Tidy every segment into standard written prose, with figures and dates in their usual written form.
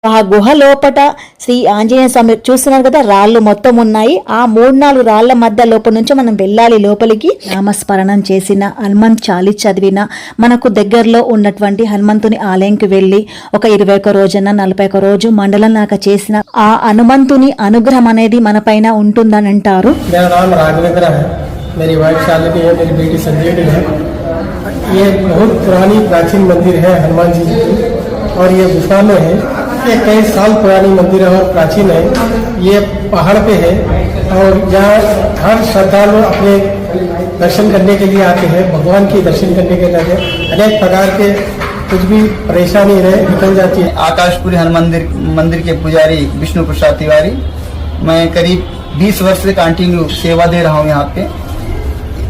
ఆ గుహ లోపట శ్రీ ఆంజనేయ స్వామి చూస్తున్నారు కదా, రాళ్ళు మొత్తం ఉన్నాయి. ఆ 3-4 రాళ్ల మధ్య లోపల నుంచి మనం వెళ్ళాలి లోపలికి. నామస్మరణం చేసిన, హనుమంత్ చాలీస్ చదివిన, మనకు దగ్గరలో ఉన్నటువంటి హనుమంతుని ఆలయంకి వెళ్ళి ఒక 21 రోజున 41 రోజు మండలం లాగా చేసిన ఆ హనుమంతుని అనుగ్రహం అనేది మన పైన ఉంటుందని అంటారు. ये बहुत पुरानी प्राचीन मंदिर है हनुमान जी की, और ये गुफा में है। ये कई साल पुरानी मंदिर है और प्राचीन है। ये पहाड़ पे है और यहाँ हर श्रद्धालु अपने दर्शन करने के लिए आते हैं। भगवान की दर्शन करने के लिए अनेक प्रकार के कुछ भी परेशानी रहे निकल जाती है। आकाशपुरी हनुमान मंदिर के पुजारी विष्णु प्रसाद तिवारी। मैं करीब 20 वर्ष से कंटिन्यू सेवा दे रहा हूँ यहाँ पे।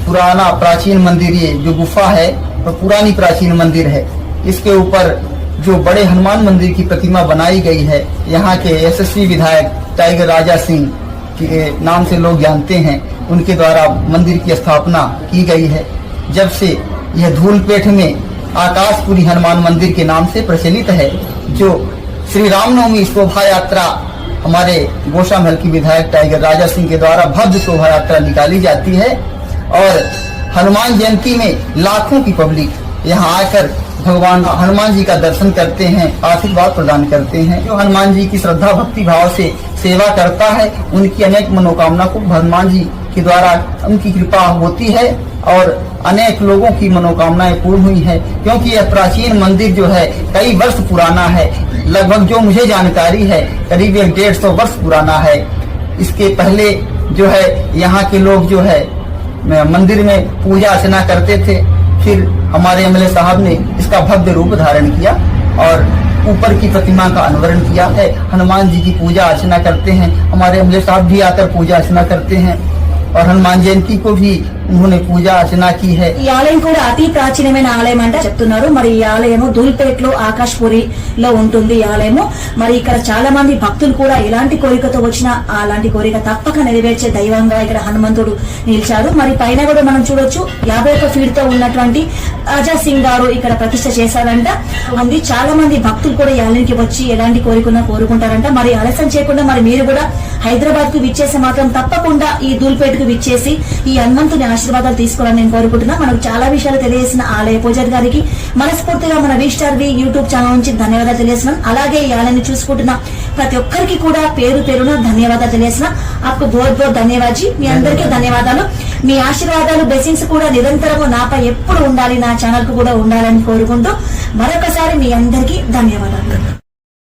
पुराना प्राचीन मंदिर, ये जो गुफा है और पुरानी प्राचीन मंदिर है, इसके ऊपर जो बड़े हनुमान मंदिर की प्रतिमा बनाई गई है, यहाँ के यशस्वी विधायक टाइगर राजा सिंह के नाम से लोग जानते हैं, उनके द्वारा मंदिर की स्थापना की गई है। जब से यह धूलपेट में आकाशपुरी हनुमान मंदिर के नाम से प्रचलित है, जो श्री रामनवमी शोभा यात्रा हमारे गोशा महल की विधायक टाइगर राजा सिंह के द्वारा भव्य शोभा यात्रा निकाली जाती है और हनुमान जयंती में लाखों की पब्लिक यहाँ आकर भगवान हनुमान जी का दर्शन करते हैं, आशीर्वाद प्रदान करते हैं। जो हनुमान जी की श्रद्धा भक्ति भाव से सेवा करता है, उनकी अनेक मनोकामना को हनुमान जी के द्वारा उनकी कृपा होती है और अनेक लोगों की मनोकामनाएं पूर्ण हुई है। क्योंकि यह प्राचीन मंदिर जो है कई वर्ष पुराना है, लगभग जो मुझे जानकारी है करीब 150 वर्ष पुराना है। इसके पहले जो है यहाँ के लोग जो है मंदिर में पूजा अर्चना करते थे, फिर हमारे एमएलए साहब ने इसका भव्य रूप धारण किया और ऊपर की प्रतिमा का अनावरण किया है। हनुमान जी की पूजा अर्चना करते हैं, हमारे एमएलए साहब भी आकर पूजा अर्चना करते हैं और हनुमान जयंती को भी उन्होंने पूजा अर्चना की है। ఈ ఆలయం కూడా అతి ప్రాచీనమైన ఆలయం అంటే చెప్తున్నారు. మరి ఈ ఆలయము ధూల్పేటలో ఆకాష్పురిలో ఉంటుంది ఈ ఆలయము. మరి ఇక్కడ చాలా మంది భక్తులు కూడా ఎలాంటి కోరికతో వచ్చినా అలాంటి కోరిక తప్పక నెరవేర్చే దైవంగా ఇక్కడ హనుమంతుడు నిలిచారు. మరి పైన కూడా మనం చూడొచ్చు 51 ఫీట్ తో ఉన్నటువంటి రాజా సింగ్ గారు ఇక్కడ ప్రతిష్ఠ చేశారంట. ఉంది చాలా మంది భక్తులు కూడా ఈ ఆలయానికి వచ్చి ఎలాంటి కోరికన్నా కోరుకుంటారంట. మరి ఆలస్యం చేయకుండా మరి మీరు కూడా హైదరాబాద్ కు విచ్చేసి మాత్రం తప్పకుండా ఈ ధూల్పేటకు విచ్చేసి ఈ హనుమంతుని ఆశీర్వాదాలు తీసుకోవాలని నేను కోరుకుంటున్నా. మనకు చాలా విషయాలు తెలియజేసిన ఆలయ పూజారి గారికి మనస్ఫూర్తిగా మన వి యూట్యూబ్ ఛానల్ నుంచి ధన్యవాదాలు తెలియజేస్తున్నాను. అలాగే ఈ ఆలయాన్ని చూసుకుంటున్న ప్రతి ఒక్కరికి కూడా పేరు పేరున ధన్యవాదాలు తెలియజేస్తున్నా. आपको बहुत बहुत धन्यवाद जी. మీ అందరికీ ధన్యవాదాలు. మీ ఆశీర్వాదాలు బ్లెస్సింగ్స్ కూడా నిరంతరము నాపై ఎప్పుడు ఉండాలి, నా ఛానల్ కు కూడా ఉండాలని కోరుకుంటూ మరొకసారి మీ అందరికీ ధన్యవాదాలు.